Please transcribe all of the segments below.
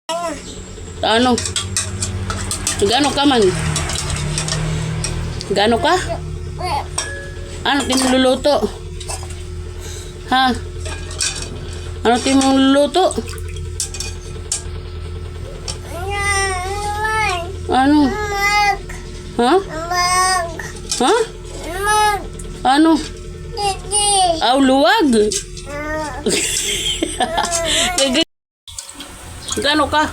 Ano? Gano ka man? Gano ka? Ano tinululuto? Ha? Ano tinululuto? Ano? Ha? Ha? Ano? Aw, luwag. Gano ka?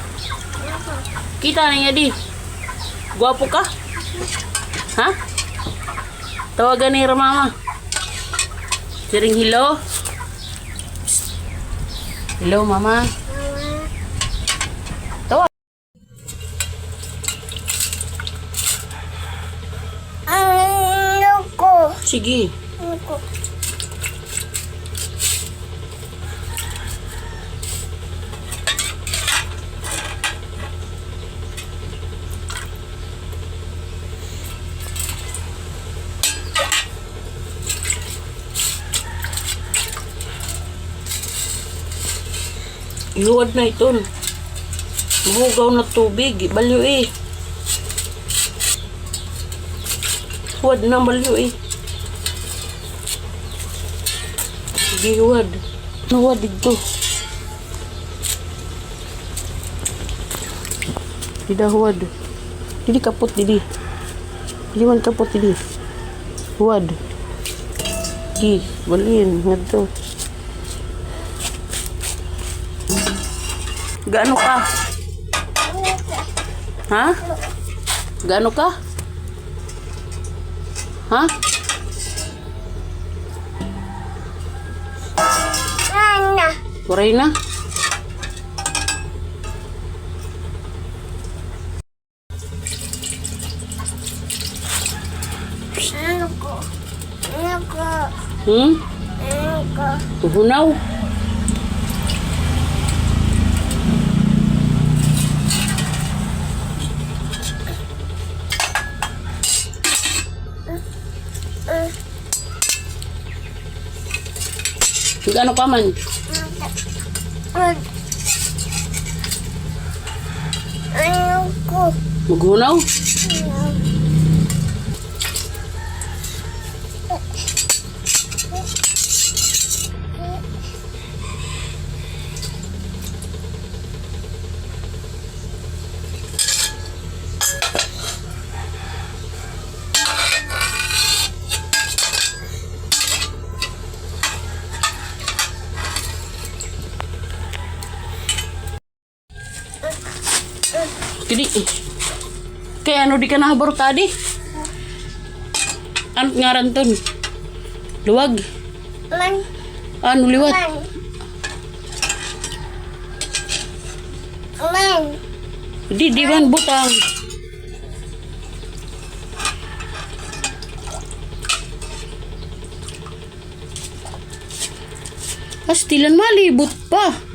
Kita na niya di. Gwapo ka? Ha? Tawagan ni mama. Siring hello. Hello mama. Tawag. Sige. Ihuwad na ito. Mahugaw na tubig. Balyo eh. Huwad na balyo eh. Sige, huwad. Huwad dito. Tidak huwad. Didi kapot didi. Didi man kapot didi. Huwad. Di, balin. Huwad to. Gaano ka? Ha? Gaano ka? Ha? Kuray na? Tuhunaw? Gaano ka man? Maghunaw? Jadi, kaya ano di ka nahabor tadi? Ano ngaran ton? Luwag? Ano liwat? Di man butang. Pastilan malibot pa.